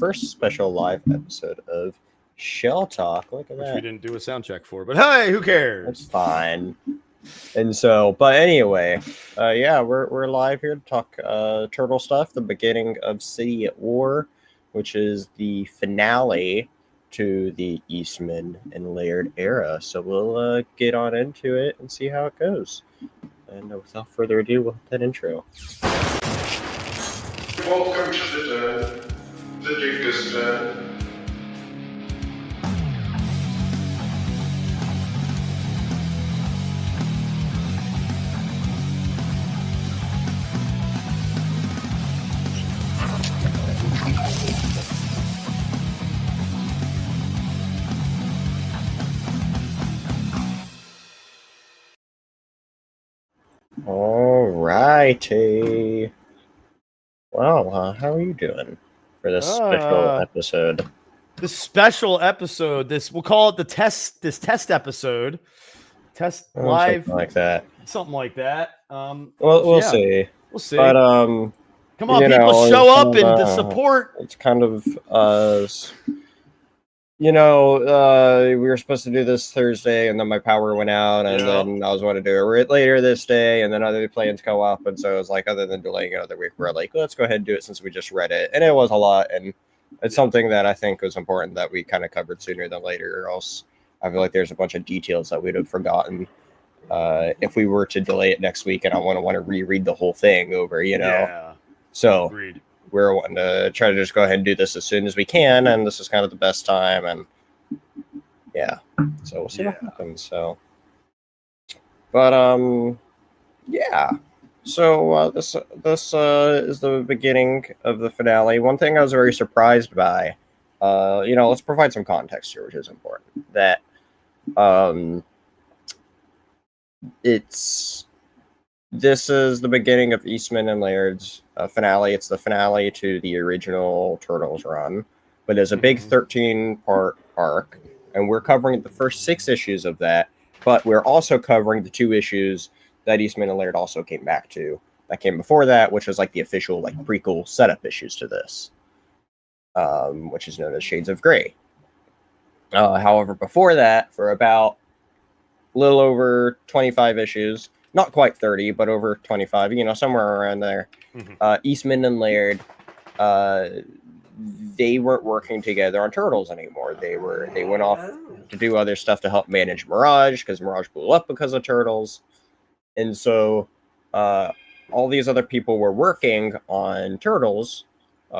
first special live episode of Shell Talk. Look at Which that. we didn't do a sound check for, but hey, who cares? That's fine. And so, but anyway, we're live here to talk turtle stuff. The beginning of City at War, which is the finale to the Eastman and Laird era. So we'll get on into it and see how it goes. And without further ado, we'll hit that intro. Welcome to the Dingus Den. Alrighty. Well, how are you doing for this special episode? This special episode, we'll call it the test episode. Test live. Something like that. Something like that. We'll see. We'll see. But come on, people, show up and to support. It's kind of we were supposed to do this Thursday, and then my power went out, and then I was going to do it later this day, and then other plans go up, and so it was like, other than delaying another week, we're like, let's go ahead and do it since we just read it, and it was a lot, and it's something that I think was important that we kind of covered sooner than later, or else I feel like there's a bunch of details that we'd have forgotten if we were to delay it next week, and I want to reread the whole thing over, Yeah. So. Agreed. We're wanting to try to just go ahead and do this as soon as we can, and this is kind of the best time, and so we'll see what happens. So, but so this is the beginning of the finale. One thing I was very surprised by, let's provide some context here, which is important. That this is the beginning of Eastman and Laird's finale. It's the finale to the original Turtles run, but it's a big 13-part arc, and we're covering the first 6 issues of that, but we're also covering the 2 issues that Eastman and Laird also came back to. That came before that, which was like the official prequel setup issues to this, which is known as Shades of Grey. However, before that, for about a little over 25 issues, not quite 30, but over 25, somewhere around there. Eastman and Laird, they weren't working together on Turtles anymore. They went off to do other stuff to help manage Mirage, because Mirage blew up because of Turtles. And so all these other people were working on Turtles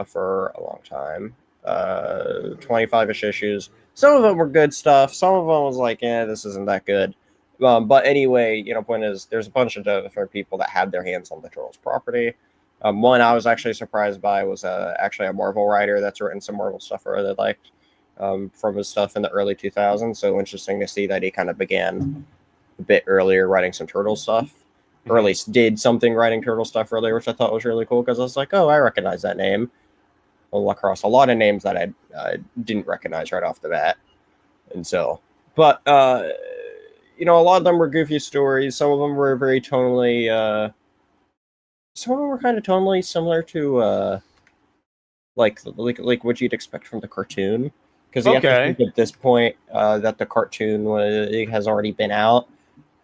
for a long time. 25-ish issues. Some of them were good stuff. Some of them was like, this isn't that good. But anyway, point is, there's a bunch of different people that had their hands on the Turtles property. One I was actually surprised by was actually a Marvel writer that's written some Marvel stuff I really liked from his stuff in the early 2000s. So interesting to see that he kind of began a bit earlier writing some Turtle stuff, or at least did something writing Turtle stuff earlier, which I thought was really cool, because I was like, oh, I recognize that name. I'll across a lot of names that I didn't recognize right off the bat. And so, but a lot of them were goofy stories. Some of them were very tonally. Some of them were kind of tonally similar to like what you'd expect from the cartoon. Because you have to think at this point that the cartoon has already been out,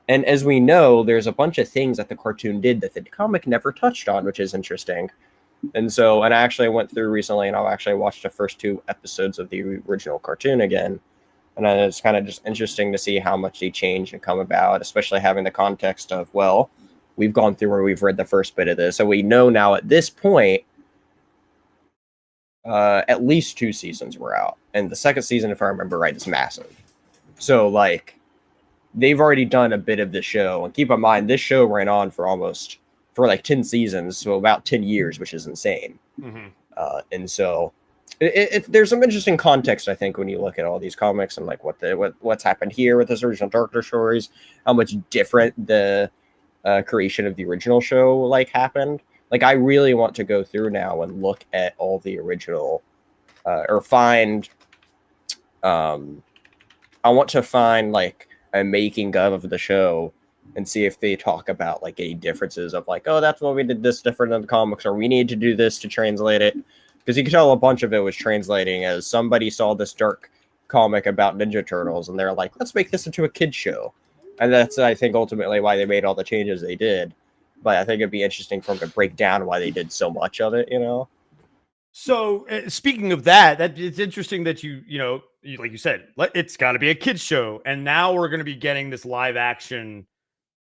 and as we know, there's a bunch of things that the cartoon did that the comic never touched on, which is interesting. And I actually went through recently, and I actually watched the first 2 episodes of the original cartoon again. And it's kind of just interesting to see how much they change and come about, especially having the context of, well, we've gone through where we've read the first bit of this. So we know now at this point, at least 2 seasons were out. And the second season, if I remember right, is massive. So, they've already done a bit of the show. And keep in mind, this show ran on for 10 seasons, so about 10 years, which is insane. And so... there's some interesting context, I think, when you look at all these comics and what's happened here with this original Darker Stories, how much different the creation of the original show happened. I really want to go through now and look at all the original or find I want to find a making of the show and see if they talk about any differences of oh, that's why we did this different in the comics, or we need to do this to translate it. because you can tell a bunch of it was translating as somebody saw this dark comic about Ninja Turtles, and they're like, let's make this into a kid's show. And that's, I think, ultimately why they made all the changes they did. But I think it'd be interesting for them to break down why they did so much of it, So speaking of that, it's interesting that like you said, it's got to be a kid's show, and now we're going to be getting this live action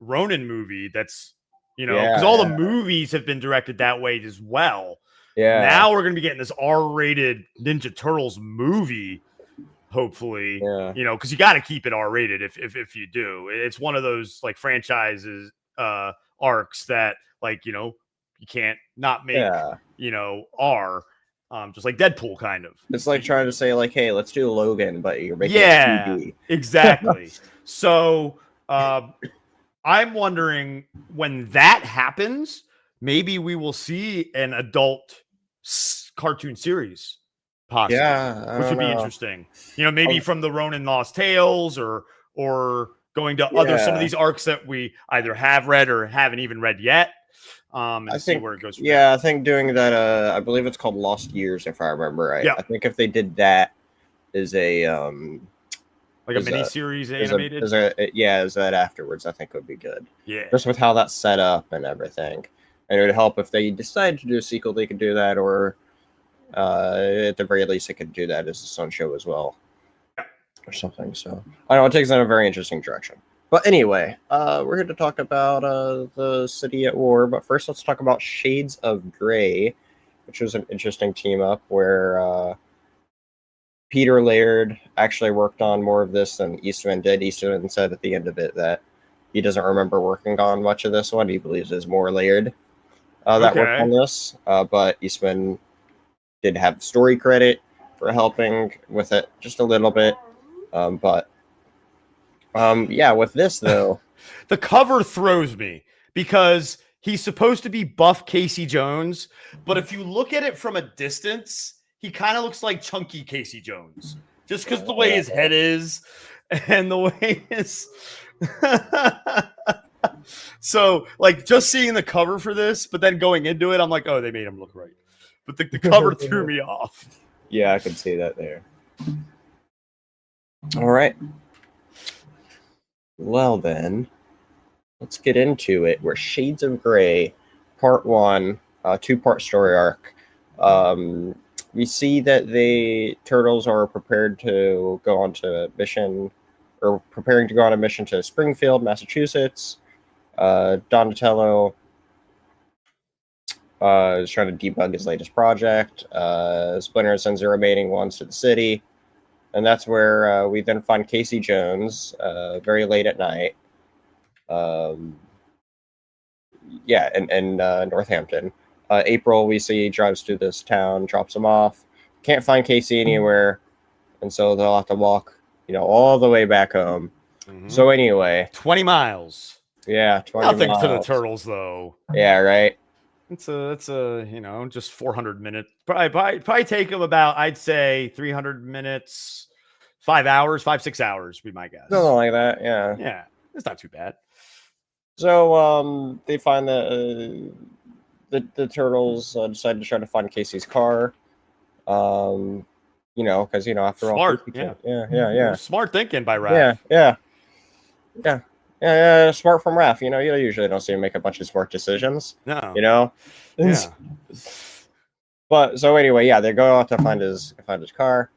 Ronin movie. That's because all the movies have been directed that way as well. Yeah. Now we're going to be getting this R-rated Ninja Turtles movie. Hopefully, because you got to keep it R-rated if you do. It's one of those like franchises arcs that you can't not make R. Just like Deadpool, kind of. It's like trying to say, like, hey, let's do Logan, but you're making it 2D. Exactly. So I'm wondering when that happens, maybe we will see an adult cartoon series, possibly, which would be interesting. Maybe from the Ronin Lost Tales, or going to some of these arcs that we either have read or haven't even read yet. I think, see where it goes from there. I think doing that, I believe it's called Lost Years, if I remember right. Yeah. I think if they did that as a like a mini series animated, is that afterwards, I think would be good. Yeah, just with how that's set up and everything, and it would help if they decided to do a sequel. They could do that, or at the very least, they could do that as a Sun show as well, or something. So I don't know, it takes in a very interesting direction. But anyway, we're here to talk about the City at War. But first, let's talk about Shades of Grey, which was an interesting team up where Peter Laird actually worked on more of this than Eastman did. Eastman said at the end of it that he doesn't remember working on much of this one. He believes it's more Laird that worked on this. But Eastman did have story credit for helping with it just a little bit. With this though, the cover throws me because he's supposed to be buff Casey Jones, but if you look at it from a distance, he kind of looks like chunky Casey Jones, just because the way his head is and the way his. So, like, just seeing the cover for this, but then going into it, I'm like, oh, they made him look right, but the cover threw me off. Yeah, I could see that there. All right. Well, then, let's get into it. We're Shades of Grey, Part 1, 2-part story arc. We see that the Turtles are preparing to go on a mission to Springfield, Massachusetts. Donatello is trying to debug his latest project. Splinter sends the remaining ones to the city. And that's where we then find Casey Jones very late at night. In Northampton. April, we see drives through this town, drops him off. Can't find Casey anywhere. And so they'll have to walk, all the way back home. Mm-hmm. So anyway. 20 miles. Yeah, 20 Nothing miles. to the Turtles, though. Yeah, right. It's just 400 minutes. Probably take them about, I'd say, 300 minutes, 5 hours, 6 hours, be my guess. Something like that, yeah. Yeah, it's not too bad. So they find that the Turtles decide to try to find Casey's car. Because after all, yeah. Smart thinking by Raph. Yeah, smart from Raph. You usually don't see him make a bunch of smart decisions. No. Yeah. But so anyway, they go out to find his car.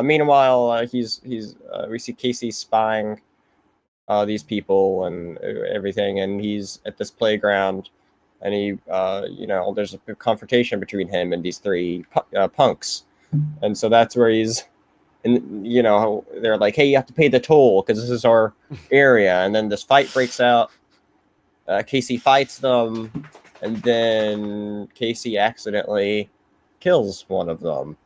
Meanwhile, we see Casey spying these people and everything, and he's at this playground, and he there's a confrontation between him and these three punks, and so that's where he's. And, they're like, hey, you have to pay the toll because this is our area. And then this fight breaks out. Casey fights them. And then Casey accidentally kills one of them.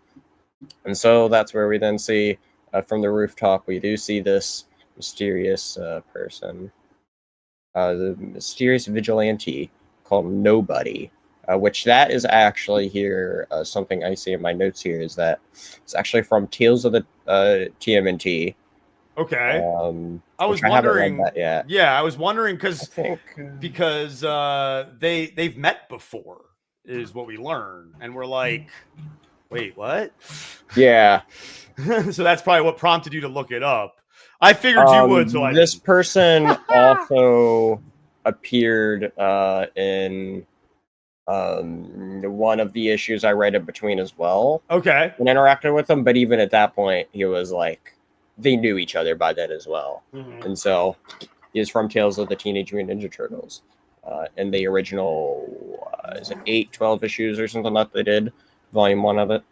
And so that's where we then see from the rooftop, we do see this mysterious person. The mysterious vigilante called Nobody. Which that is actually here. Something I see in my notes here is that it's actually from Tales of the TMNT. Okay. I was wondering. That yet. Yeah, I was wondering because they've met before is what we learn, and we're like, wait, what? Yeah. So that's probably what prompted you to look it up. I figured you would, so I This didn't. person also appeared in one of the issues I read in between as well Okay. and interacted with him. But even at that point, he was like, they knew each other by then as well. Mhm. And so he is from Tales of the Teenage Mutant Ninja Turtles. In the original, is it 12 issues or something that they did? Volume 1 of it.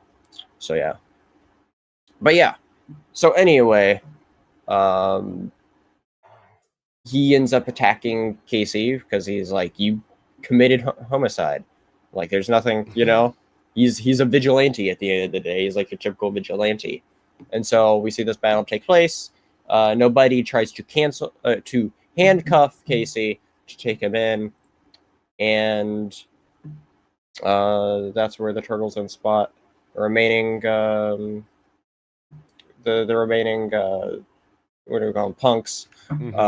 So yeah. But yeah. So anyway, he ends up attacking Casey because he's like, you committed homicide. Like, there's nothing, he's a vigilante at the end of the day. He's like a typical vigilante. And so we see this battle take place. Nobody tries to handcuff Casey to take him in. And that's where the Turtles then spot the remaining, the remaining, what do we call them, punks,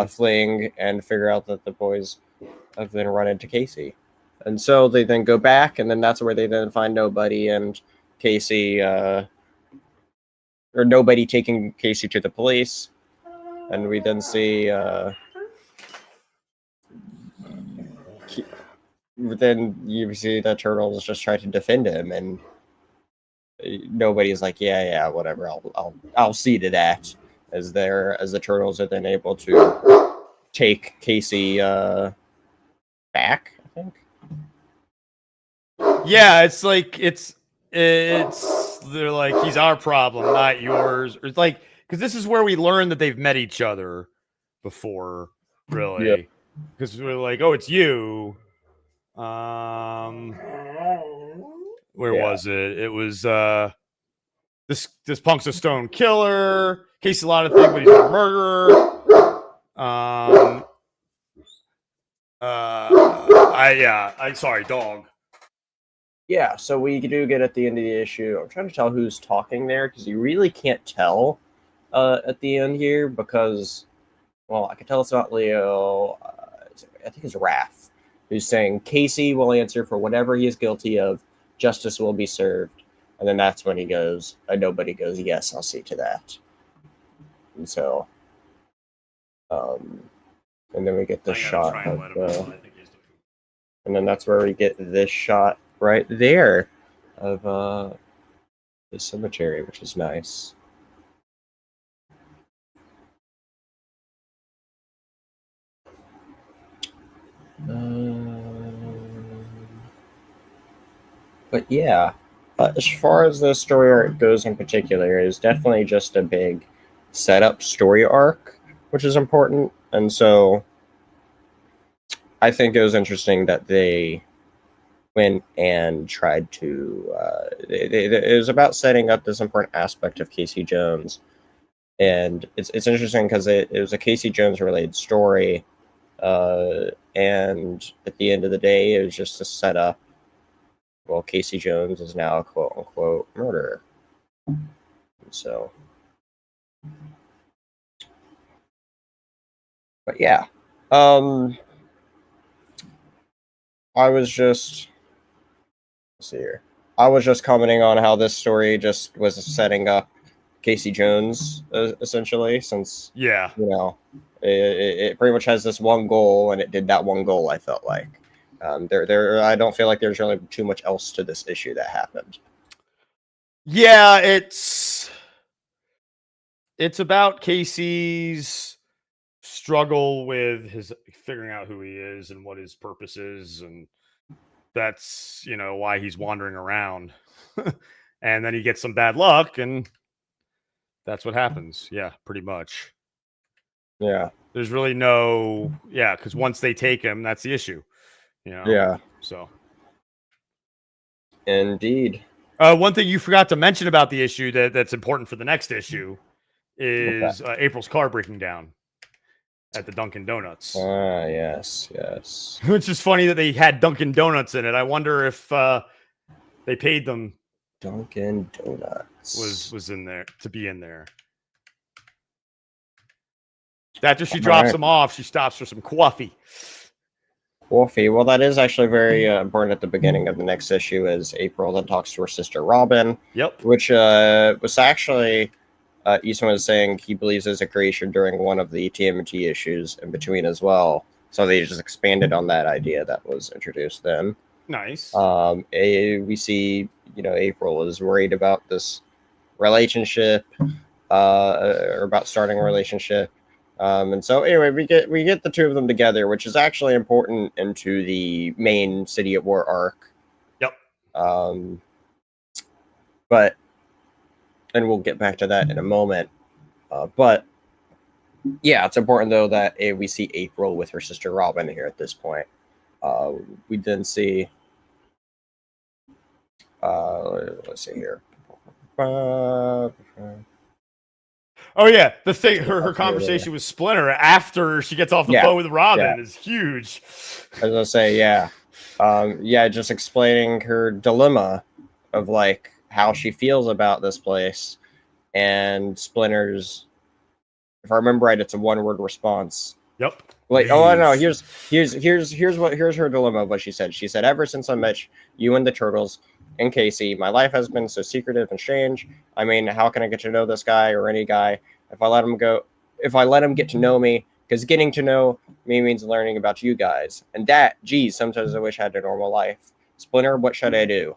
fleeing and figure out that the boys have then run into Casey. And so they then go back, and then that's where they then find nobody and Casey, or nobody taking Casey to the police. And we then see, then you see the Turtles just try to defend him, and nobody's like, yeah, whatever, I'll see to that. As the Turtles are then able to take Casey back, I think. Yeah, it's like they're like, he's our problem, not yours. It's like, because this is where we learn that they've met each other before, really. Because we're like, oh, it's you. Where was it? It was this punk's a stone killer. Casey a lot of things, but he's a murderer. I'm sorry, dog. Yeah, so we do get at the end of the issue. I'm trying to tell who's talking there because you really can't tell at the end here because, well, I can tell it's not Leo. I think it's Raph who's saying Casey will answer for whatever he is guilty of. Justice will be served. And then that's when he goes, nobody goes, yes, I'll see to that. And so, and then we get the shot of, and then that's where we get this shot right there of the cemetery, which is nice. But yeah, as far as the story arc goes in particular, it is definitely just a big setup story arc, which is important. And so I think it was interesting that they went and tried to it was about setting up this important aspect of Casey Jones, and it's interesting because it was a Casey Jones related story, and at the end of the day it was just to set up, well, Casey Jones is now a quote unquote murderer. So, but yeah, I was just, let's see here. I was just commenting on how this story just was setting up Casey Jones, essentially, since, it pretty much has this one goal, and it did that one goal, I felt like. I don't feel like there's really too much else to this issue that happened. Yeah, it's about Casey's struggle with his figuring out who he is and what his purpose is, and that's why he's wandering around. And then he gets some bad luck, and that's what happens. Yeah, pretty much. Yeah, there's really no because once they take him, that's the issue. Yeah. So indeed. One thing you forgot to mention about the issue that's important for the next issue is April's car breaking down at the Dunkin' Donuts. Yes. Which is funny that they had Dunkin' Donuts in it. I wonder if they paid them. Dunkin' Donuts was in there to be in there. After she drops them off, she stops for some coffee. Wolfie. Well, that is actually very important at the beginning of the next issue. Is April then talks to her sister Robin, Yep. which was actually Eastman was saying he believes is a creation during one of the TMNT issues in between as well. So they just expanded on that idea that was introduced then. Nice. We see, April is worried about this relationship, or about starting a relationship. And so anyway, we get the two of them together, which is actually important into the main City at War arc. Yep. But and we'll get back to that in a moment. But yeah, it's important though that we see April with her sister Robin here at this point. We then see. Let's see here. Oh yeah, the thing, her conversation with Splinter after she gets off the phone with Robin is huge. I was gonna say, just explaining her dilemma of like how she feels about this place, and Splinter's. If I remember right, it's a one-word response. Yep. Like, oh, I know. Here's her dilemma of what she said. She said, "Ever since I met you and the Turtles and Casey, my life has been so secretive and strange. I mean, how can I get to know this guy or any guy if I let him get to know me? Because getting to know me means learning about you guys. And that, geez, sometimes I wish I had a normal life. Splinter, what should I do?"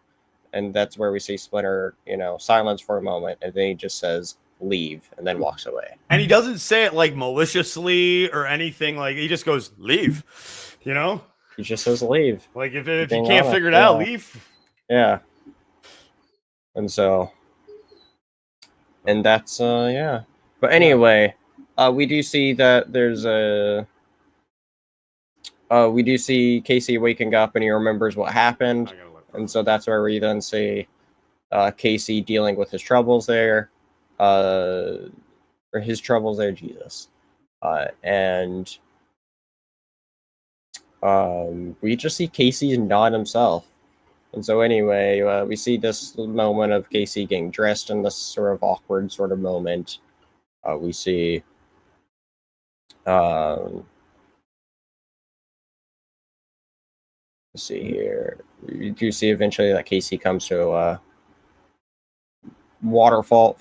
And that's where we see Splinter, silence for a moment, and then he just says, "Leave," and then walks away. And he doesn't say it like maliciously or anything. Like he just goes, "Leave," He just says, "Leave." Like if you can't figure it out, leave. Yeah. And so, and that's But anyway, we do see that there's we do see Casey waking up and he remembers what happened, and so that's where we then see Casey dealing with his troubles there. Or his troubles there, Jesus. And we just see Casey not himself. And so anyway, we see this moment of Casey getting dressed in this sort of awkward sort of moment. We see let's see here. We do see eventually that Casey comes to waterfall.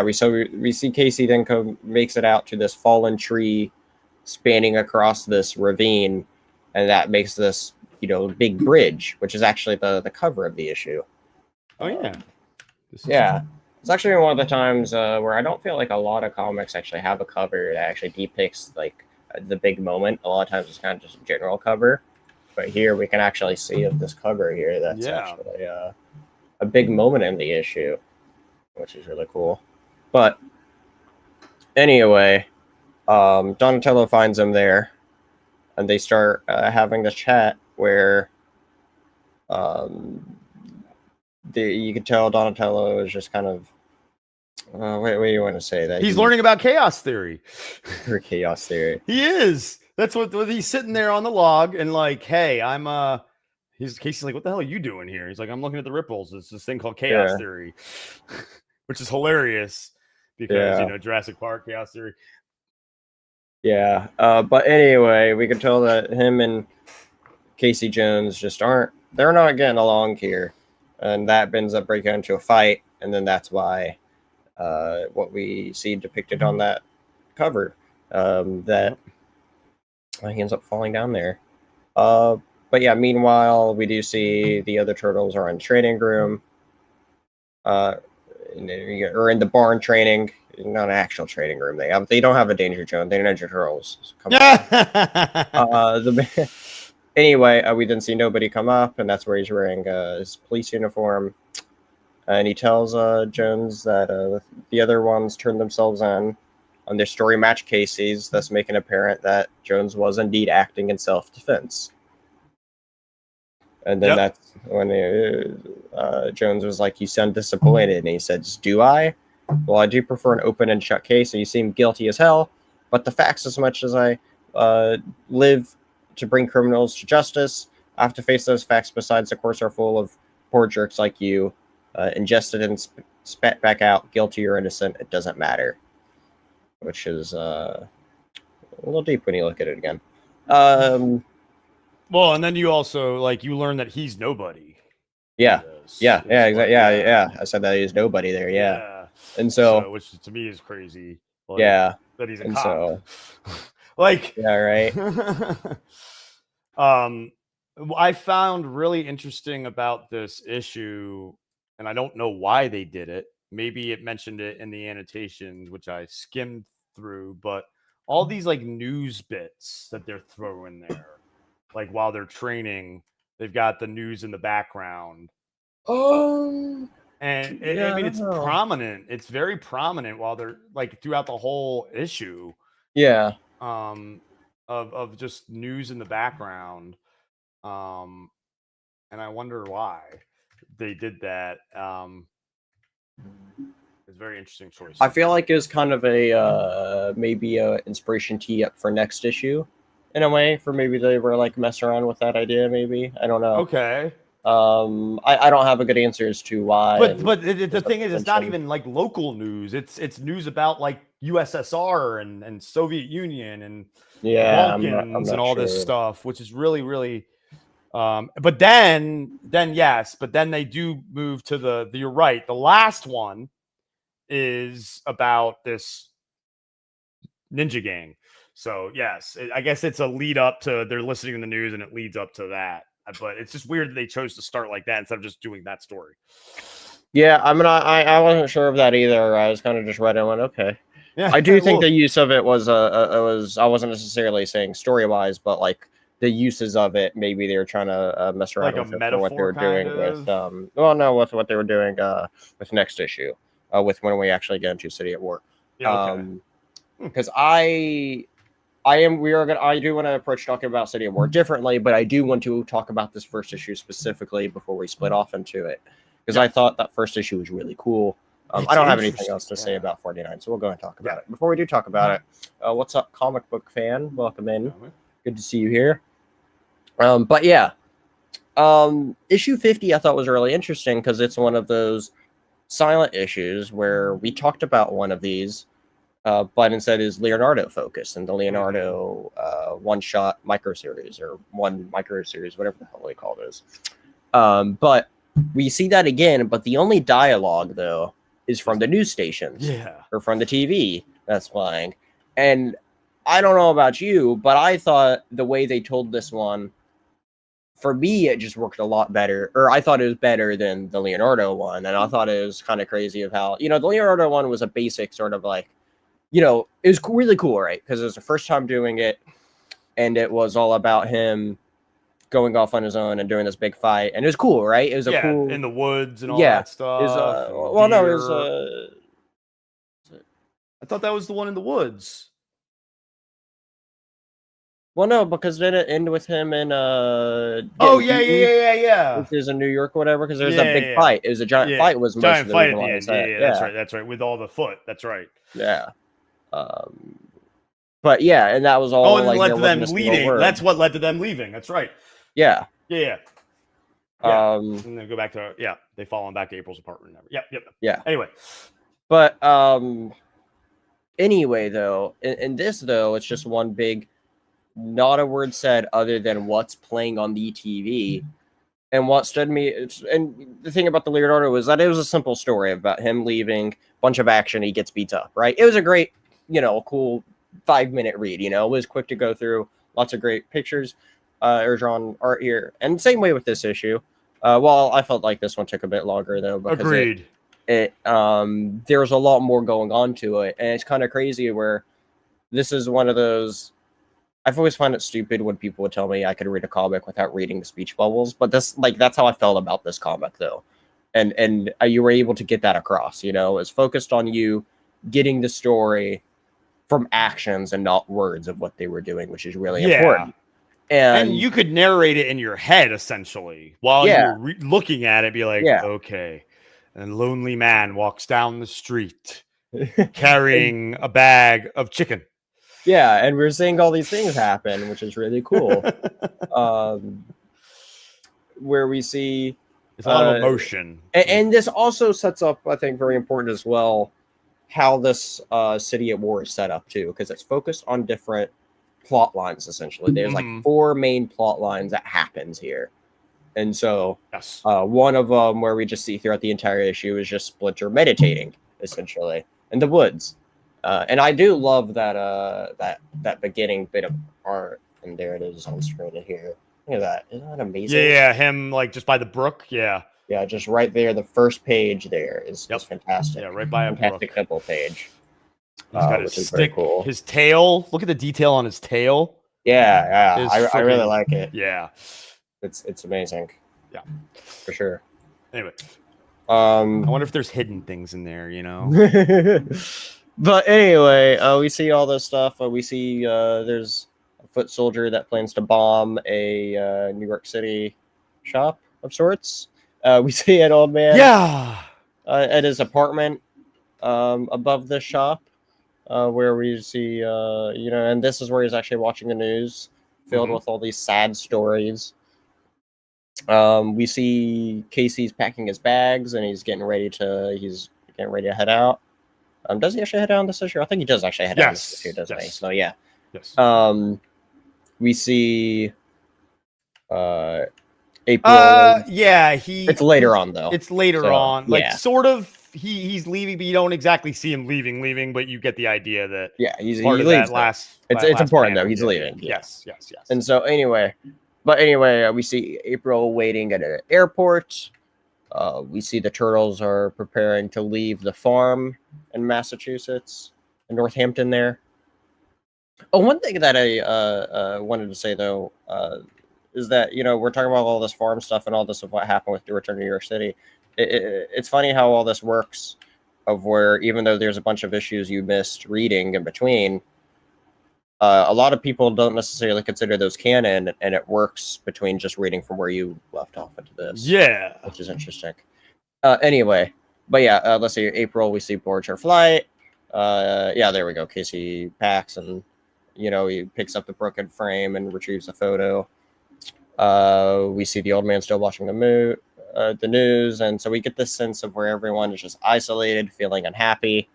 We see Casey then makes it out to this fallen tree spanning across this ravine, and that makes this big bridge, which is actually the cover of the issue. Oh yeah. It's actually one of the times where I don't feel like a lot of comics actually have a cover that actually depicts like the big moment. A lot of times it's kind of just a general cover, but here we can actually see of this cover here that's actually a big moment in the issue, which is really cool. But anyway, Donatello finds him there, and they start having this chat where you can tell Donatello is just kind of what do you want to say? That he's learning about chaos theory. Chaos theory. He is. That's what he's sitting there on the log and like, hey, I'm Casey's like, what the hell are you doing here? He's like, I'm looking at the ripples. It's this thing called chaos theory, which is hilarious because Jurassic Park, chaos theory. Yeah. But anyway, we can tell that him and Casey Jones they're not getting along here, and that ends up breaking into a fight, and then that's why what we see depicted on that cover that he ends up falling down there. But yeah, meanwhile, we do see the other turtles are in training room, or in the barn training. Not an actual training room. They don't have a danger zone. They're Ninja Turtles. So come on. Anyway, we then see nobody come up, and that's where he's wearing his police uniform. And he tells Jones that the other ones turned themselves in on their story match Casey's, thus making apparent that Jones was indeed acting in self-defense. And then that's when Jones was like, "You sound disappointed." And he says, "Do I? Well, I do prefer an open and shut case, and you seem guilty as hell. But the facts, as much as I live to bring criminals to justice, I have to face those facts. Besides, the courts are full of poor jerks like you, ingested and spat back out, guilty or innocent. It doesn't matter." Which is a little deep when you look at it again. Well, and then you also like you learn that he's nobody. Yeah. Yeah. It's Yeah. like, Exactly. Yeah. I said that he's nobody there. Yeah. And so which to me is crazy. Like, yeah. that he's a And cop. so Like, yeah. Right. I found really interesting about this issue, and I don't know why they did it. Maybe it mentioned it in the annotations, which I skimmed through, but all these like news bits that they're throwing there, like while they're training, they've got the news in the background. And yeah, I mean, I it's don't know. prominent. It's very prominent while they're like throughout the whole issue. Yeah. Of just news in the background. And I wonder why they did that. It's a very interesting choice. I feel like it was kind of a maybe a inspiration tee up for next issue, in a way. For maybe they were like messing around with that idea. Maybe I don't know. Okay. I don't have a good answer as to why. But the thing is, it's not even like local news. It's news about like USSR and Soviet Union and Balkans I'm and all this sure. stuff, which is really, really. But then yes, but then they do move to the you're right. The last one is about this ninja gang. So yes, I guess it's a lead up to they're listening to the news and it leads up to that. But it's just weird that they chose to start like that instead of just doing that story. Yeah, I mean, I wasn't sure of that either. I was kind of just read it and went, okay. Yeah, I do think the use of it was I wasn't necessarily saying story wise, but like the uses of it, maybe they were trying to mess around like with a it for what they were metaphor doing with with what they were doing with next issue, with when we actually get into City at War. Yeah, okay. Because I do want to approach talking about City of War differently, but I do want to talk about this first issue specifically before we split off into it, because I thought that first issue was really cool. I don't have anything else to say about 49, so we'll go and talk about it. Before we do talk about it, what's up, comic book fan? Welcome in. Good to see you here. But yeah, issue 50 I thought was really interesting because it's one of those silent issues where we talked about one of these, but instead is Leonardo focused, and the Leonardo one-shot micro-series or one micro-series, whatever the hell they call those. But we see that again, but the only dialogue, though, is from the news stations or from the TV that's playing. And I don't know about you, but I thought the way they told this one, for me, it just worked a lot better, or I thought it was better than the Leonardo one. And I thought it was kind of crazy of how, the Leonardo one was a basic sort of like, it was really cool, right? Because it was the first time doing it, and it was all about him going off on his own and doing this big fight, and it was cool, right? It was a cool in the woods and all that stuff. I thought that was the one in the woods. Well, no, because then it ended with him in yeah. Which is in New York or whatever, because there's that big fight. It was a giant fight. Was most giant of the fight reason at the why end. That's right. With all the foot. That's right. Yeah. But yeah, and that was all. Oh, and like, led to them leaving. That's what led to them leaving. That's right. Yeah. And then go back to they fall on back to April's apartment. Yeah. Anyway, but anyway, though, in this though, it's just one big, not a word said other than what's playing on the TV. And what stood me, and the thing about the Leonardo was that it was a simple story about him leaving, bunch of action, he gets beat up, right? It was a great, cool 5-minute read, it was quick to go through, lots of great pictures, or drawn art here. And same way with this issue. Well, I felt like this one took a bit longer though, because agreed. There's a lot more going on to it, and it's kind of crazy where this is one of those. I've always found it stupid when people would tell me I could read a comic without reading the speech bubbles, but that's how I felt about this comic though, and you were able to get that across. It's focused on you getting the story from actions and not words of what they were doing, which is really important. And you could narrate it in your head essentially while you're looking at it. Be like, okay, and a lonely man walks down the street carrying a bag of chicken. Yeah, and we're seeing all these things happen, which is really cool. Where we see it's a lot of emotion, and this also sets up, I think, very important as well, how this City at War is set up too, because it's focused on different plot lines essentially. There's like 4 main plot lines that happens here, and so Yes. one of them where we just see throughout the entire issue is just Splinter meditating essentially in the woods, and I do love that beginning bit of art, and there it is on screen in here. Look at that! Isn't that amazing? Yeah, him like just by the brook. Yeah. Yeah, just right there. The first page there is fantastic. Yeah, right by a fantastic brook. nipple page. He's got his which is very stick, cool. his tail. Look at the detail on his tail. Yeah, Is I really freaking- like it. Yeah. It's amazing. Yeah. For sure. Anyway, I I wonder if there's hidden things in there, you know? But anyway, we see all this stuff. We see there's a foot soldier that plans to bomb a New York City shop of sorts. We see an old man at his apartment above this shop, where we see, and this is where he's actually watching the news filled with all these sad stories. We see Casey's packing his bags and he's getting ready to head out. Does he actually head out on this issue? I think he does actually head out on this issue, doesn't he? So yeah. Yes. We see April. It's later on though. It's later So, on. Like yeah. sort of he's leaving, but you don't exactly see him leaving, but you get the idea that he part of leaves. that last It's last important panel. though. He's leaving. Yeah. Yes. And so anyway, we see April waiting at an airport. We see the Turtles are preparing to leave the farm in Massachusetts, in Northampton there. Oh, one thing that I wanted to say though is that, we're talking about all this farm stuff and all this of what happened with the Return to New York City. It's funny how all this works, of where even though there's a bunch of issues you missed reading in between, a lot of people don't necessarily consider those canon, and it works between just reading from where you left off into this. Yeah. Which is interesting. Anyway, but yeah, let's see. April, we see boards her flight. There we go. Casey packs and, he picks up the broken frame and retrieves a photo. We see the old man still watching the news, and so we get this sense of where everyone is just isolated, feeling unhappy.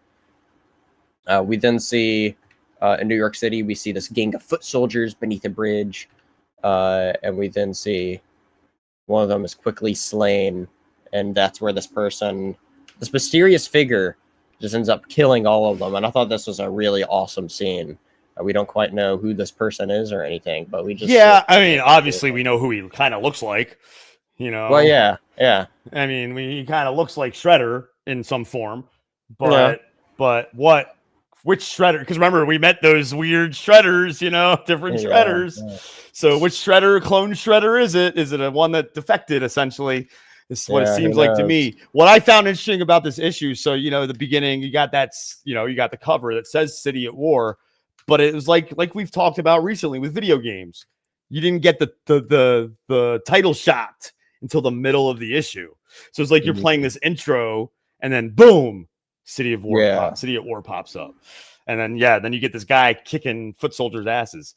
We then see in New York City, we see this gang of foot soldiers beneath a bridge, and we then see one of them is quickly slain, and that's where this mysterious figure, just ends up killing all of them. And I thought this was a really awesome scene. We don't quite know who this person is or anything, but we just obviously we know who he kind of looks like, Well, yeah. I mean, he kind of looks like Shredder in some form, but which Shredder? Because remember, we met those weird Shredders, different Shredders. Yeah. So which clone Shredder is it? Is it a one that defected, essentially? This is what it seems like to me. What I found interesting about this issue, so, the beginning, you got that, you got the cover that says City at War, but it was like we've talked about recently with video games. You didn't get the title shot until the middle of the issue. So it's like you're playing this intro and then boom, City at War pops up. And then then you get this guy kicking foot soldiers' asses.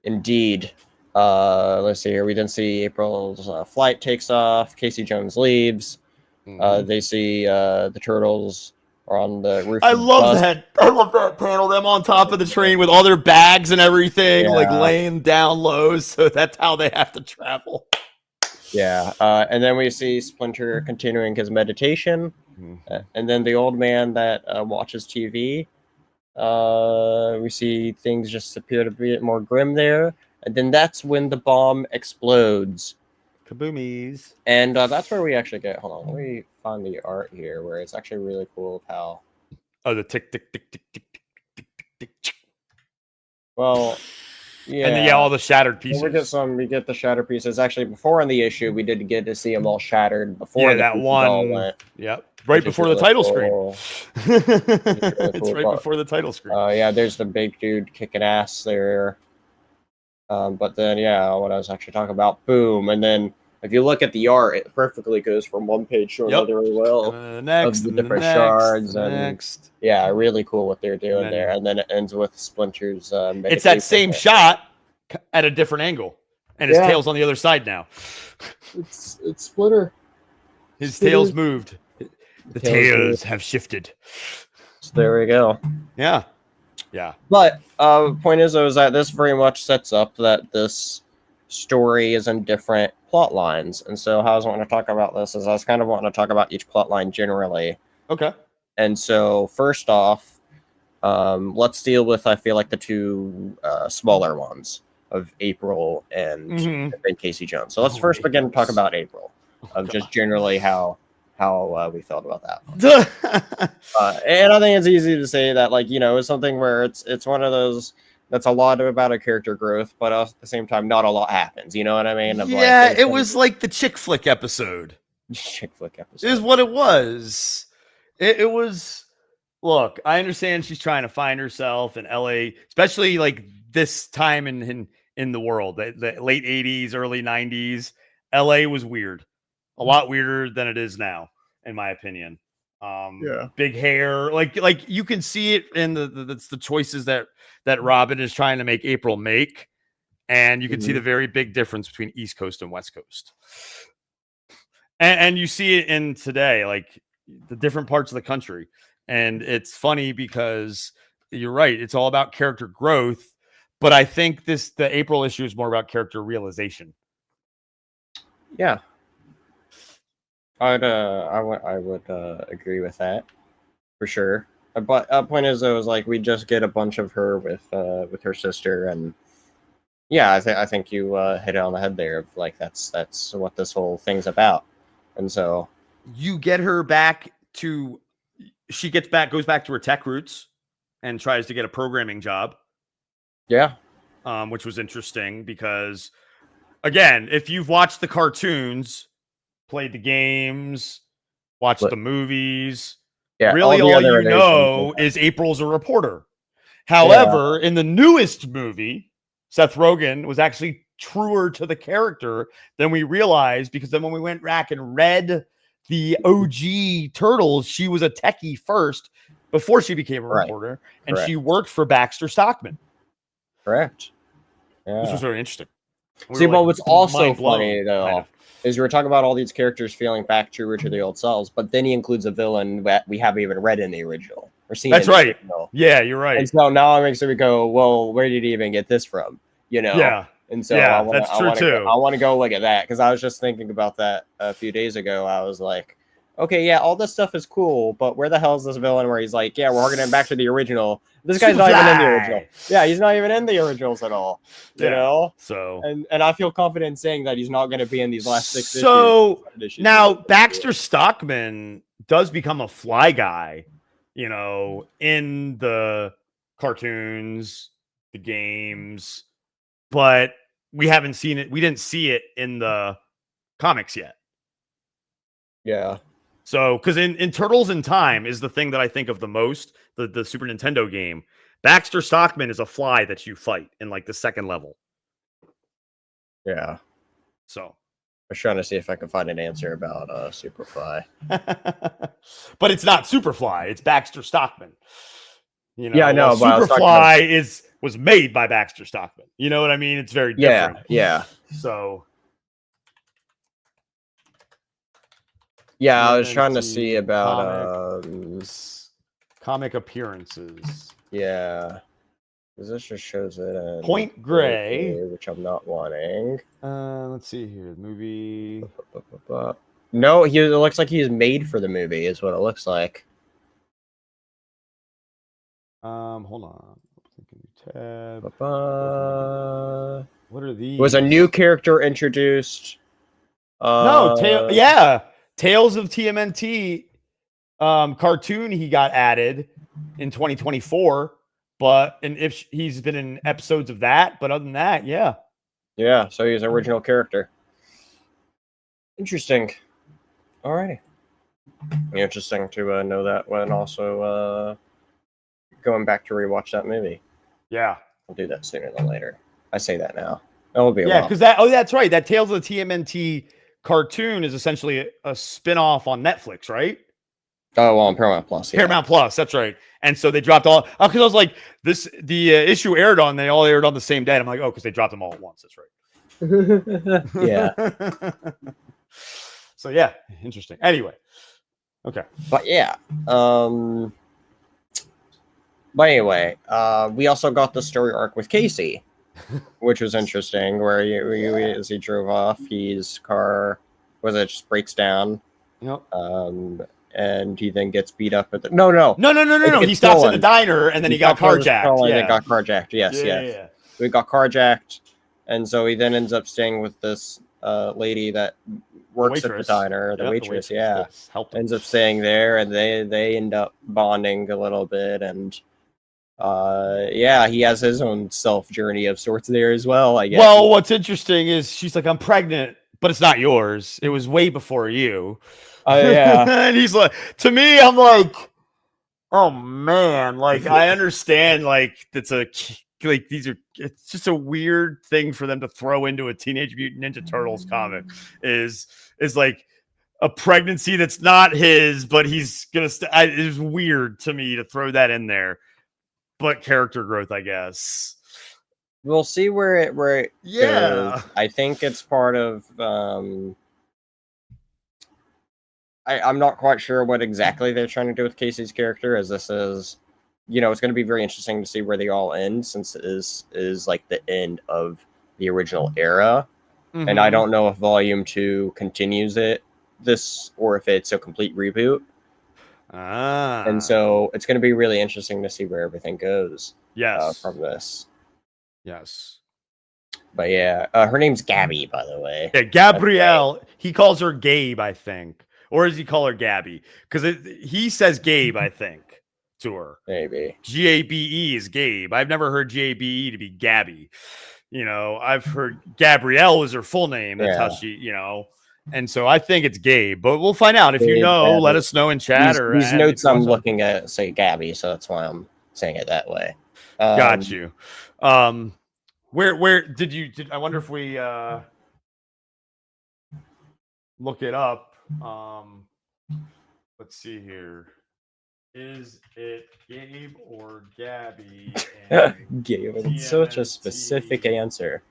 Indeed. Let's see here. We then see April's flight takes off. Casey Jones leaves. They see the Turtles are on the roof. I love that panel. Them on top of the train with all their bags and everything, like laying down low. So that's how they have to travel. Yeah. And then we see Splinter continuing his meditation. And then the old man that watches TV. We see things just appear to be a bit more grim there. And then that's when the bomb explodes. Kaboomies. And that's where we actually get, hold on, let me find the art here where it's actually really cool of how. Oh, the tick, tick, tick, tick, tick, tick, tick, tick, tick. Well, yeah. And all the shattered pieces. We get the shattered pieces. Actually, before in the issue, we did get to see them all shattered before that one all went. Yep. Right before the title screen. It's right before the title screen. There's the big dude kicking ass there. But then, what I was actually talking about, boom. And then if you look at the art, it perfectly goes from one page to another really well. Next, of the different shards. Really cool what they're doing there. And then it ends with Splinter's it's that same shot at a different angle. And his tail's on the other side now. It's Splinter. His tail's moved. The tails have shifted. So there we go. Yeah. Yeah. But point is, though, is that this very much sets up that this story is in different plot lines. And so how I was wanting to talk about this is I was kind of wanting to talk about each plot line generally. Okay. And so first off, let's deal with, I feel like, the two smaller ones of April and then Casey Jones. So let's first begin to talk about April, of just generally how we felt about that. And I think it's easy to say that, like, you know, it's something where it's one of those that's a lot about a character growth, but at the same time, not a lot happens. You know what I mean? Yeah, it was like the chick flick episode. Chick flick episode is what it was. It was. Look, I understand she's trying to find herself in LA, especially like this time in the world, the late 80s, early 90s. LA was weird, a lot weirder than it is now, in my opinion. Big hair, like you can see it in the choices that Robin is trying to make April make, and you can see the very big difference between East Coast and West Coast. And you see it in today, like the different parts of the country. And it's funny because you're right. It's all about character growth. But I think the April issue is more about character realization. Yeah. I would agree with that for sure. But point is, though, is like we just get a bunch of her with her sister, and yeah, I think you hit it on the head there. Of like that's what this whole thing's about, and so you get her back to. She goes back to her tech roots and tries to get a programming job. Yeah. Which was interesting because, again, if you've watched the cartoons, played the games, watched the movies, really all you know is April's a reporter. However, in the newest movie, Seth Rogen was actually truer to the character than we realized, because then when we went back and read the OG Turtles, she was a techie first before she became a reporter, and she worked for Baxter Stockman. Correct. Yeah. This was very interesting. See, but what's also funny, though, is we're talking about all these characters feeling back truer to their old selves, but then he includes a villain that we haven't even read in the original. Or seen. That's right. Yeah, you're right. And so now it makes me go, well, where did he even get this from? You know? Yeah. And so I want to go look at that, because I was just thinking about that a few days ago. I was like, okay, yeah, all this stuff is cool, but where the hell is this villain where he's like, yeah, we're harkening back to the original. This guy's not even in the original. Yeah, he's not even in the originals at all. You know? So and I feel confident saying that he's not going to be in these last 6 issues. So now Baxter Stockman does become a fly guy, you know, in the cartoons, the games, but we haven't seen it. We didn't see it in the comics yet. Yeah. So, because in Turtles in Time is the thing that I think of the most, the Super Nintendo game. Baxter Stockman is a fly that you fight in like the second level. Yeah. So I was trying to see if I could find an answer about Superfly. But it's not Superfly, it's Baxter Stockman. You know, yeah, I know. Superfly was made by Baxter Stockman. You know what I mean? It's very different. Yeah. So yeah, I was trying to see about comic appearances. Yeah. This just shows it. Point Grey, which I'm not wanting. Let's see here. The movie. No, it looks like he's made for the movie, is what it looks like. Hold on. Tab. What are these? Was a new character introduced? Tales of TMNT cartoon. He got added in 2024, and if he's been in episodes of that, but other than that, yeah. So he's an original character. Interesting. Alrighty. Interesting to know that one. Also, going back to rewatch that movie. Yeah, I'll do that sooner than later. I say that now. That'll be because that's right. That Tales of the TMNT cartoon is essentially a spin-off on Netflix, right? Oh, well, on Paramount Plus. Yeah. Paramount Plus, that's right. And so they dropped all because I was like, the issue aired on. They all aired on the same day. And I'm like, oh, because they dropped them all at once. That's right. Yeah. So yeah, interesting. Anyway, okay. But yeah, But anyway, we also got the story arc with Casey, which was interesting. Where as he drove off, his car just breaks down. Yep. And he then gets beat up at the no. He stops in the diner and then he got carjacked. Yeah, got carjacked. Yes. Yeah. We got carjacked, and so he then ends up staying with this lady that works at the diner, the waitress. Yeah, ends up staying there, and they end up bonding a little bit, and he has his own self journey of sorts there as well, I guess. Well, what's interesting is she's like, I'm pregnant, but it's not yours. It was way before you. Yeah. And he's like, to me, I'm like, oh man, like I understand, like it's just a weird thing for them to throw into a Teenage Mutant Ninja Turtles comic is like a pregnancy that's not his, but he's gonna. It's weird to me to throw that in there, but character growth, I guess. We'll see where it goes. I think it's part of. I'm not quite sure what exactly they're trying to do with Casey's character, as this is, it's going to be very interesting to see where they all end, since it is like the end of the original era. Mm-hmm. And I don't know if Volume 2 continues this or if it's a complete reboot. And so it's going to be really interesting to see where everything goes. Yes. From this. Yes. But yeah, her name's Gabby, by the way. Yeah, Gabrielle. He calls her Gabe, I think. Or does he call her Gabby? Because he says Gabe, I think, to her. Maybe. Gabe is Gabe. I've never heard Gabe to be Gabby. I've heard Gabrielle is her full name. That's how she, And so I think it's Gabe. But we'll find out. If you know, Gabby. Let us know in chat. These notes I'm looking at say Gabby, so that's why I'm saying it that way. Got you. Where did I wonder if we look it up? Let's see here. Is it Gabe or Gabby? Gabe. It's such a specific answer.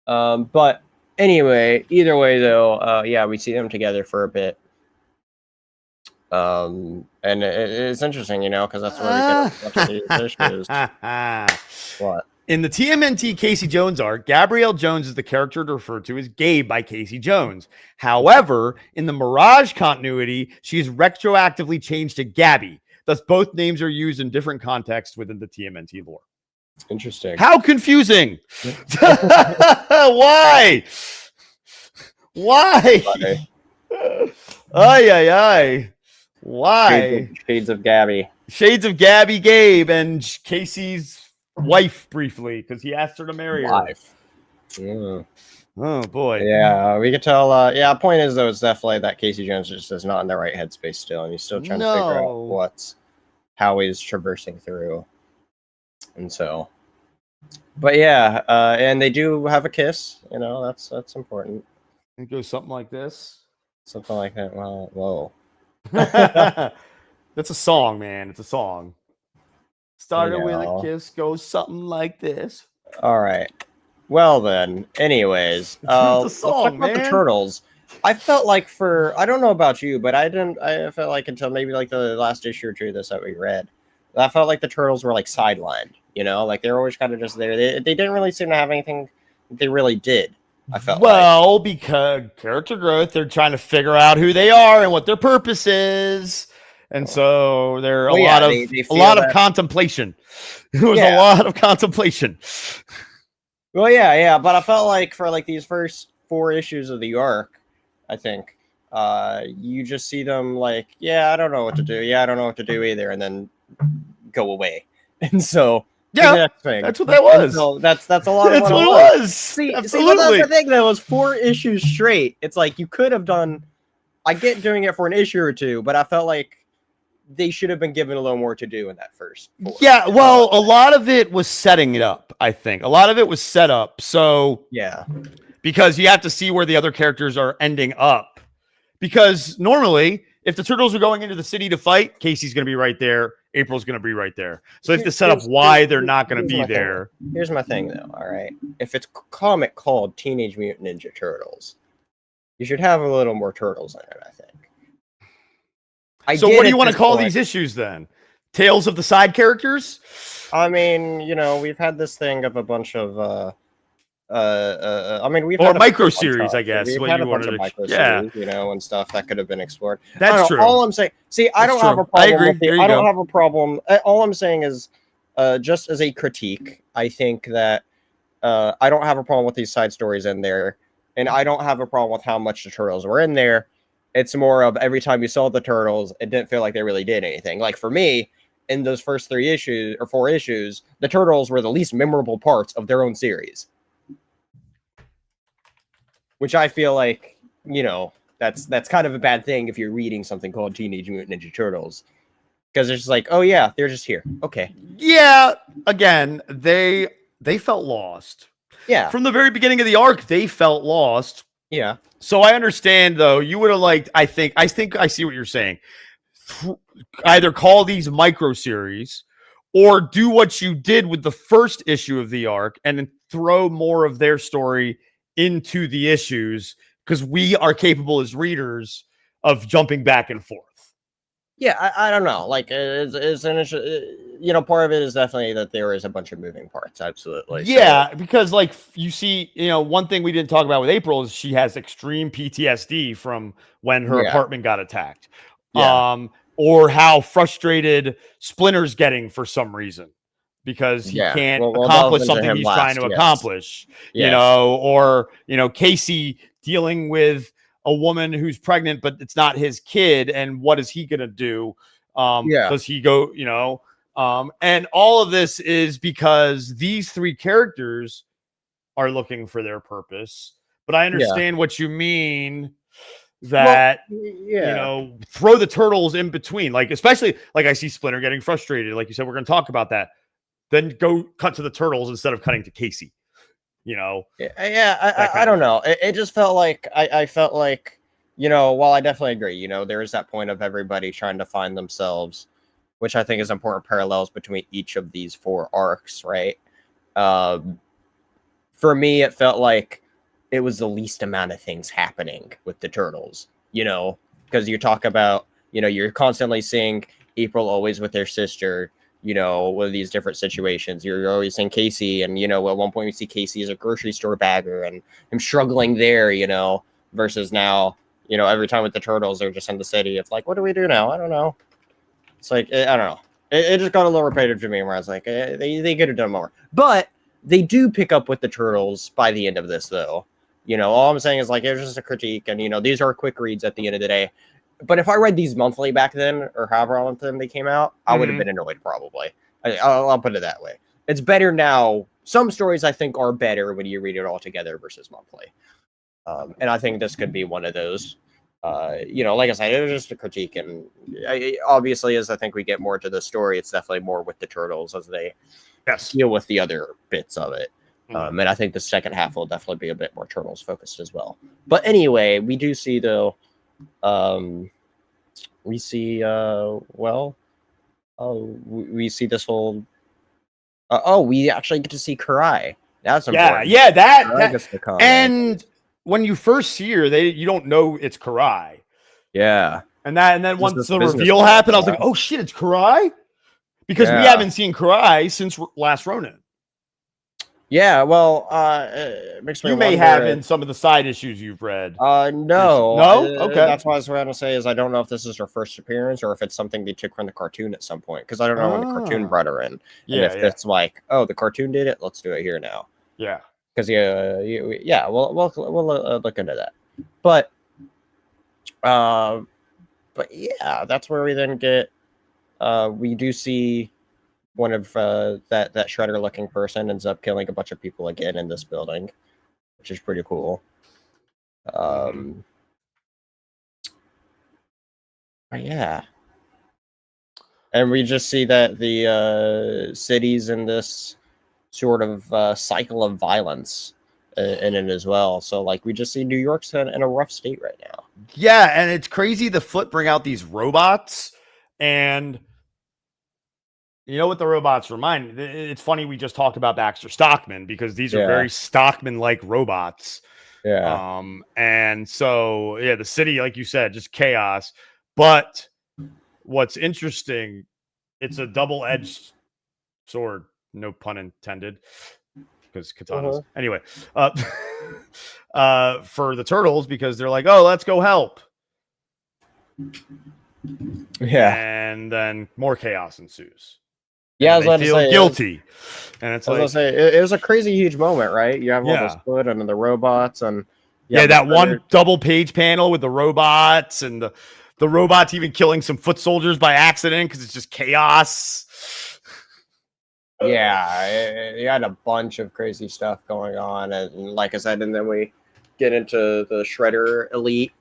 But anyway, either way though, we see them together for a bit. And it's interesting, because that's where we get these issues. What? In the TMNT Casey Jones arc, Gabrielle Jones is the character referred to as Gabe by Casey Jones. However, in the Mirage continuity, she is retroactively changed to Gabby. Thus, both names are used in different contexts within the TMNT lore. Interesting. How confusing! Why? Ay. Why? Shades of Gabby. Shades of Gabby Gabe and Casey's wife briefly, because he asked her to marry her. Oh boy. Yeah, we could tell. Point is though, it's definitely that Casey Jones just is not in the right headspace still, and he's still trying to figure out how he's traversing through. And so, but yeah, and they do have a kiss. That's important. It goes something like this. Something like that. Well, whoa. That's a song, man. It's a song. Started with a kiss, goes something like this. All right. Well then, anyways, it's a song, let's talk about the Turtles. I felt like I don't know about you, but I felt like until maybe like the last issue or two of this that we read, I felt like the Turtles were like sidelined, like they're always kind of just there. They didn't really seem to have anything they really did. I felt because character growth, they're trying to figure out who they are and what their purpose is. And so there are a lot of contemplation. There was a lot of contemplation. Well, yeah, but I felt like for like these first 4 issues of the arc, I think you just see them like, I don't know what to do. I don't know what to do either, and then go away. And so that's what that was. So that's a lot. That's what it was. See, that's the thing. That was 4 issues straight. It's like you could have done. I get doing it for an issue or 2, but I felt like they should have been given a little more to do in that first 4. Yeah, well, a lot of it was setting it up, I think. A lot of it was set up. So, because you have to see where the other characters are ending up. Because normally, if the Turtles are going into the city to fight, Casey's going to be right there. April's going to be right there. So they have to set up why they're not going to be there. Here's my thing, though, all right? If it's a comic called Teenage Mutant Ninja Turtles, you should have a little more turtles in it, I think. So what do you want to call these issues then? tales of the side characters. I mean, you know, we've had this thing of a bunch of I mean, we've Or had a micro bunch series, of- I guess, We've what had you a bunch wanted of to- micro yeah. series, you know, and stuff that could have been explored. That's I don't know, true. All I'm saying, see, I That's don't have true. a problem. I agree. With the, There you I don't go. have a problem. All I'm saying is, just as a critique, I think that I don't have a problem with these side stories in there, and I don't have a problem with how much the turtles were in there. It's more of every time you saw the turtles, it didn't feel like they really did anything. Like for me, in those first 3 issues or 4 issues, the turtles were the least memorable parts of their own series. Which I feel like, you know, that's kind of a bad thing if you're reading something called Teenage Mutant Ninja Turtles. Because it's just like, oh yeah, they're just here. Okay. Yeah, again, they felt lost. Yeah. From the very beginning of the arc, they felt lost. Yeah. So I understand, though. You would have liked, I think I see what you're saying. Either call these micro series or do what you did with the first issue of the arc and then throw more of their story into the issues, because we are capable as readers of jumping back and forth. Yeah, I don't know. Like, it's an you know, part of it is definitely that there is a bunch of moving parts. Absolutely. Yeah, because like you see, you know, one thing we didn't talk about with April is she has extreme PTSD from when her apartment got attacked. Yeah. Or how frustrated Splinter's getting for some reason because he can't accomplish something he's trying to accomplish. You know, or you know, Casey dealing with a woman who's pregnant, but it's not his kid, and what is he gonna do? Does he go, you know? And all of this is because these 3 characters are looking for their purpose. But I understand what you mean that, you know, throw the turtles in between. Like, especially, like I see Splinter getting frustrated. Like you said, we're going to talk about that. Then go cut to the turtles instead of cutting to Casey. You know? I don't know. It just felt like, I felt like, you know, while I definitely agree, you know, there is that point of everybody trying to find themselves, which I think is important parallels between each of these 4 arcs, right? For me, it felt like it was the least amount of things happening with the turtles, you know, because you talk about, you know, you're constantly seeing April always with their sister, you know, with these different situations. You're always seeing Casey, and, you know, at one point we see Casey as a grocery store bagger and him struggling there, you know, versus now, you know, every time with the turtles, they're just in the city. It's like, what do we do now? I don't know. It's like, I don't know. It just got a little repetitive to me where I was like, they could have done more. But they do pick up with the turtles by the end of this, though. You know, all I'm saying is, like, it was just a critique, and, you know, these are quick reads at the end of the day. But if I read these monthly back then, or however long they came out, I would have been annoyed, probably. I'll put it that way. It's better now. Some stories, I think, are better when you read it all together versus monthly. And I think this could be one of those. You know, like I said, it was just a critique, and obviously, as I think we get more to the story, it's definitely more with the turtles as they deal with the other bits of it. And I think the second half will definitely be a bit more turtles focused as well. But anyway, we do see, though, we see we see this whole we actually get to see Karai. That's important. That and when you first see her, you don't know it's Karai. Yeah. And then once the reveal happened, I was like, oh shit, it's Karai? Because we haven't seen Karai since Last Ronin. Yeah, well, it makes me may have in some of the side issues you've read. No. Okay. That's what I was going to say is I don't know if this is her first appearance or if it's something they took from the cartoon at some point, because I don't know when the cartoon brought her in. Yeah. And if it's like, oh, the cartoon did it, let's do it here now. Yeah. Because we'll look into that. But yeah, that's where we then get. We do see one of that Shredder looking person ends up killing a bunch of people again in this building, which is pretty cool. But yeah, and we just see that the city's in this sort of cycle of violence in it as well. So like we just see New York's in a rough state right now. Yeah, and it's crazy the Foot bring out these robots, and you know what the robots remind? It's funny we just talked about Baxter Stockman because these are very Stockman-like robots. Yeah. And so the city, like you said, just chaos. But what's interesting it's a double-edged sword, no pun intended, because katanas. Anyway, for the turtles, because they're like, oh, let's go help. Yeah. And then more chaos ensues. Yeah, I And was they about to feel say, guilty. And it's I was like, gonna say it was a crazy huge moment, right? You have all Yeah. those foot and the robots, and you yeah, have the that one Predator. double page panel with the robots and the robots even killing some foot soldiers by accident because it's just chaos. Yeah, you had a bunch of crazy stuff going on, and like I said, and then we get into the Shredder Elite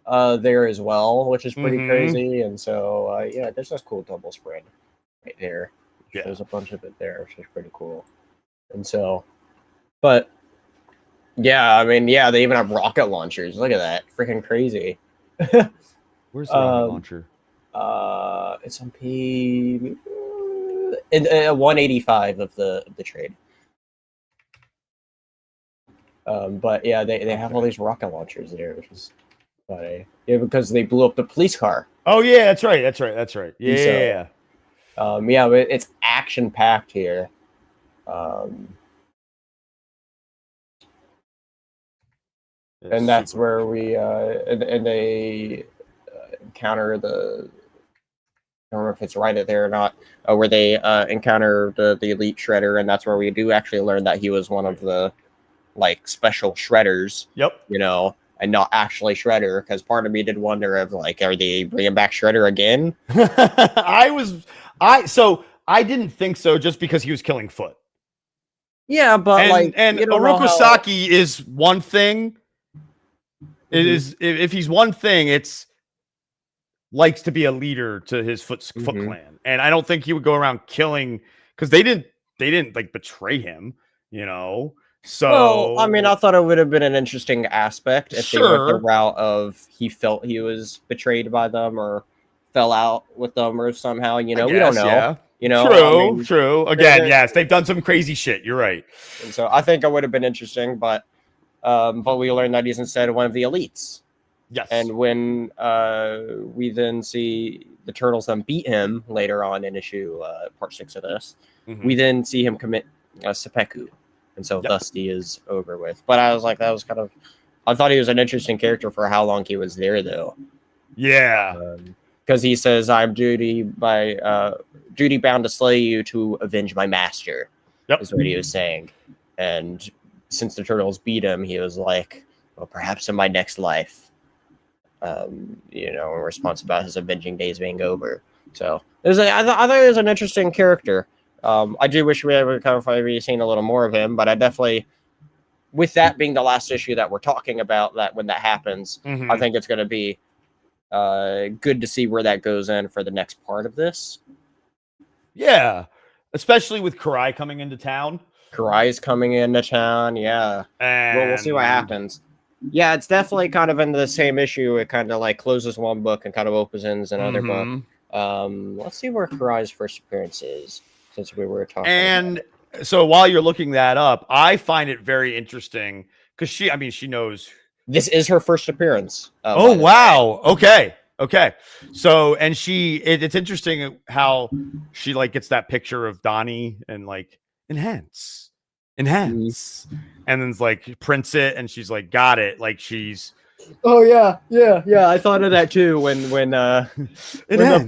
there as well, which is pretty Mhm. crazy. And so yeah, there's this cool double spread right there. Yeah. There's a bunch of it there, which is pretty cool. And so, but yeah, I mean, yeah, they even have rocket launchers. Look at that, freaking crazy. Where's the rocket Um, launcher? It's on P in 185 of the trade. But yeah, they have all these rocket launchers there, which is funny. Yeah, because they blew up the police car. Oh yeah, that's right. Yeah. Yeah, but it's action packed here. And that's where we and they encounter the. I don't know if it's right there or not. Where they encounter the elite shredder, and that's where we do actually learn that he was one of the like special shredders. Yep. You know, and not actually Shredder, because part of me did wonder if like, are they bringing back Shredder again? I didn't think so just because he was killing Foot. Yeah, but and Oroku Saki is one thing. It is if he's one thing, it's likes to be a leader to his Foot clan, and I don't think he would go around killing because they didn't like betray him, you know. So well, I mean, I thought it would have been an interesting aspect if they went the route of he felt he was betrayed by them or fell out with them or somehow, you know, we don't know. Yeah. You know, true. Again, yes, they've done some crazy shit. You're right. And so I think it would have been interesting, but we learned that he's instead one of the elites. Yes. And when we then see the Turtles then beat him later on in issue part 6 of this, we then see him commit seppuku. And so thus he is over with. But I was like, that was kind of, I thought he was an interesting character for how long he was there, though. Yeah. Because he says, I'm duty bound to slay you to avenge my master. Yep. Is what he was saying. And since the Turtles beat him, he was like, well, perhaps in my next life. You know, in response about his avenging days being over. So I thought it was an interesting character. I do wish we had kind of seen a little more of him, but I definitely, with that being the last issue that we're talking about, that when that happens, I think it's going to be good to see where that goes in for the next part of this. Yeah, especially with Karai coming into town. Karai's coming into town, yeah. And we'll see what happens. Yeah, it's definitely kind of in the same issue. It kind of like closes one book and kind of opens another book. Let's see where Karai's first appearance is, since we were talking. And so while you're looking that up, I find it very interesting because she knows this is her first appearance. Oh wow! Okay. So and it's interesting how she like gets that picture of Donnie and like enhance, and then it's like prints it and she's like got it, like she's. Oh yeah. I thought of that too when that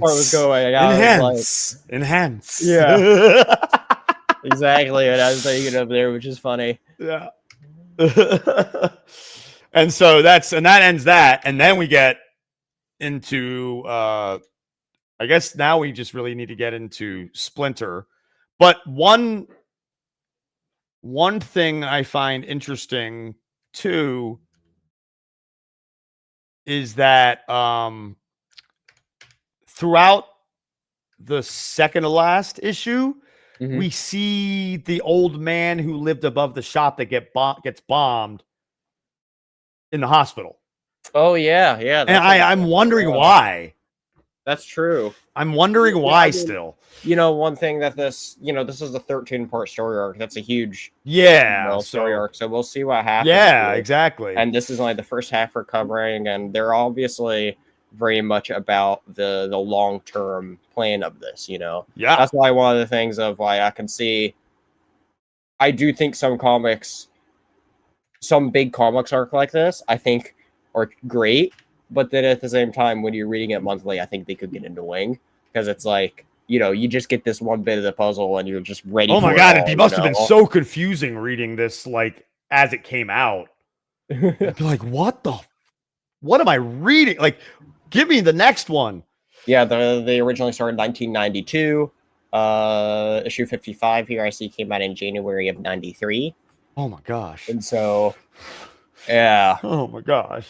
part was going. Enhance. Yeah. Exactly what I was thinking of there, which is funny. Yeah. And so that ends that, and then we get into I guess now we just really need to get into Splinter. But one thing I find interesting too is that throughout the second to last issue, we see the old man who lived above the shop that gets bombed in the hospital. Oh yeah. And I'm wondering why. That's true. I'm wondering why still. You know, one thing that this is a 13-part story arc. That's a huge story arc. So we'll see what happens. Yeah, exactly. And this is only the first half we're covering, and they're obviously very much about the long-term plan of this, you know? Yeah. That's why one of the things of why I can see, I do think some big comics arc like this, I think are great, but then at the same time, when you're reading it monthly, I think they could get annoying because it's like, you know, you just get this one bit of the puzzle and you're just ready. Oh my for god, it all, it must have you been know? so confusing reading this like as it came out. I'd be like, what am I reading? Like, give me the next one. Yeah, they originally started in 1992. Issue 55 here I see came out in January of 93. Oh my gosh. And so, yeah. Oh my gosh.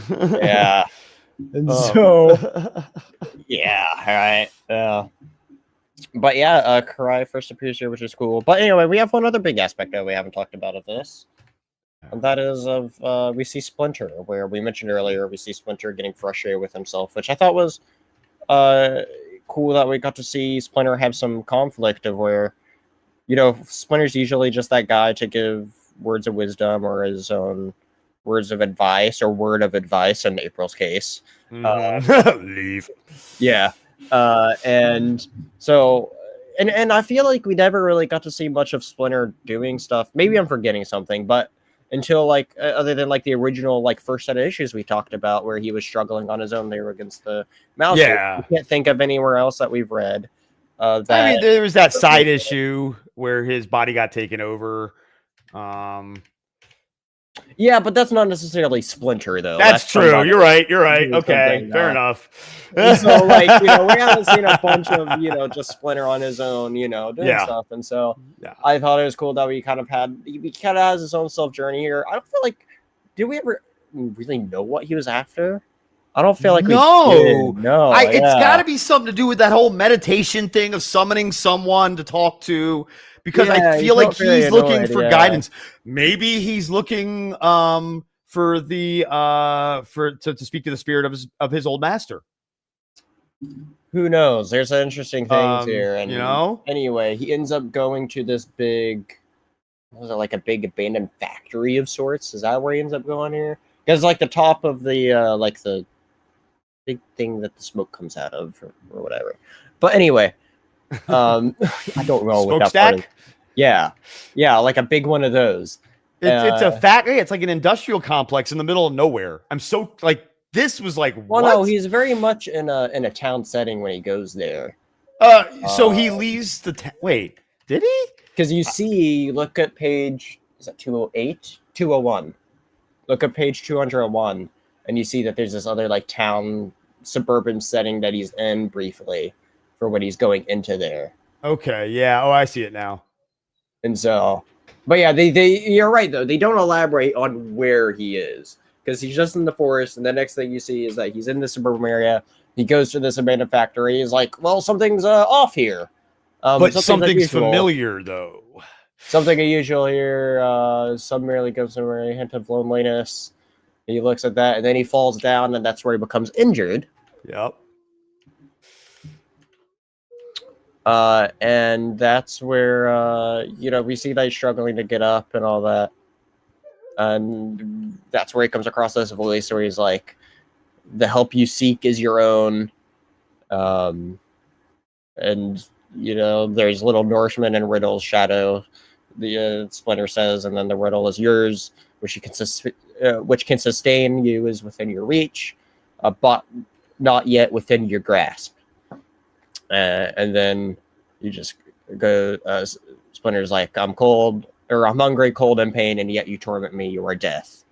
Yeah. And so, yeah, all right. But yeah, Karai first appears here, which is cool. But anyway, we have one other big aspect that we haven't talked about of this. And that is we see Splinter, where we mentioned earlier, we see Splinter getting frustrated with himself, which I thought was cool that we got to see Splinter have some conflict of where, you know, Splinter's usually just that guy to give words of wisdom or his own words of advice or word of advice in April's case. Leave. Yeah. And so, and I feel like we never really got to see much of Splinter doing stuff. Maybe I'm forgetting something, but until like, other than like the original, like first set of issues we talked about where he was struggling on his own there against the mouse. Yeah. I can't think of anywhere else that we've read. That, I mean, there was that side issue where his body got taken over. Yeah, but that's not necessarily Splinter, though. That's true. somebody You're right. doing Okay, something, fair enough. And so, like, you know, we haven't seen a bunch of, you know, just Splinter on his own, you know, doing stuff. And so I thought it was cool that he kind of has his own self journey here. I don't feel like, did we ever really know what he was after? I don't feel like we did. No. It's got to be something to do with that whole meditation thing of summoning someone to talk to. Because I feel like he's looking for guidance. Maybe he's looking for the to speak to the spirit of his old master. Who knows? There's interesting things here, and you know. Anyway, he ends up going to this big, was it like a big abandoned factory of sorts? Is that where he ends up going here? Because like the top of the like the big thing that the smoke comes out of, or whatever. But anyway. I don't know what that part is. Yeah, like a big one of those. It's a factory. It's like an industrial complex in the middle of nowhere. I'm so like this was like. Well, what? no, he's very much in a town setting when he goes there. So he leaves the town. Wait, did he? Because look at page, is that 208? 201. Look at page 201, and you see that there's this other like town suburban setting that he's in briefly for when he's going into there. Okay, yeah. Oh, I see it now. And so, but yeah, you're right though. They don't elaborate on where he is because he's just in the forest. And the next thing you see is that he's in the suburban area. He goes to this abandoned factory. He's like, well, something's off here. But something's familiar though. Something unusual here. Some merely gives him a hint of loneliness. He looks at that and then he falls down, and that's where he becomes injured. Yep. And that's where, you know, we see that he's struggling to get up and all that. And that's where he comes across this voice where he's like, the help you seek is your own. And, you know, there's little nourishment in Riddle's shadow, the Splinter says, and then the riddle is yours, which can sustain you is within your reach, but not yet within your grasp. And then you just go, Splinter's like, I'm hungry, cold, and pain, and yet you torment me, you are death.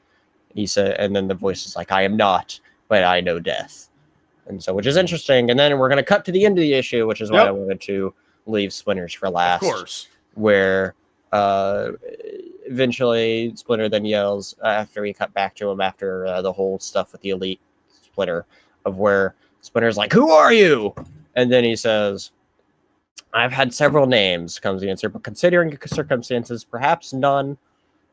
He said, and then the voice is like, I am not, but I know death. And so, which is interesting. And then we're going to cut to the end of the issue, which is why I wanted to leave Splinters for last. Of course. Where eventually Splinter then yells, after we cut back to him after the whole stuff with the Elite Splinter, of where Splinter's like, who are you? And then he says, I've had several names, comes the answer, but considering the circumstances, perhaps none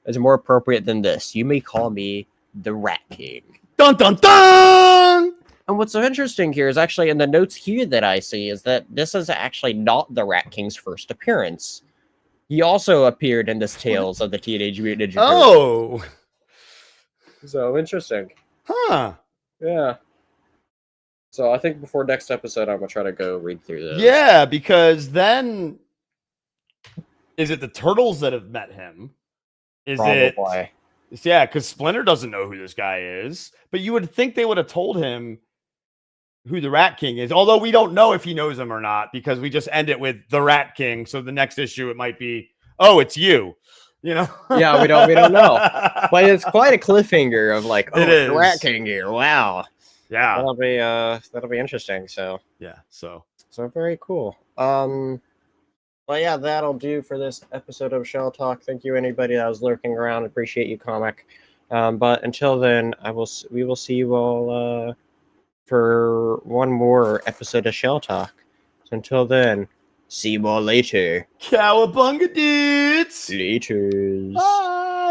is more appropriate than this. You may call me the Rat King. Dun, dun, dun! And what's so interesting here is actually in the notes here that I see is that this is actually not the Rat King's first appearance. He also appeared in this Tales of the Teenage Mutant Ninja Turtles. Oh! So interesting. Huh. Yeah. So I think before next episode, I'm gonna try to go read through those. Yeah, because then is it the turtles that have met him? Is it? Probably. Yeah, because Splinter doesn't know who this guy is, but you would think they would have told him who the Rat King is. Although we don't know if he knows him or not, because we just end it with the Rat King. So the next issue it might be, oh, it's you. You know? Yeah, we don't know. But it's quite a cliffhanger of like, oh, It it's the Rat is. King here. Wow. Yeah. That'll be interesting. So So very cool. Well, yeah, that'll do for this episode of Shell Talk. Thank you, anybody that was lurking around. Appreciate you, comic. But until then, we will see you all for one more episode of Shell Talk. So until then, see you all later. Cowabunga dudes. Laters. Bye.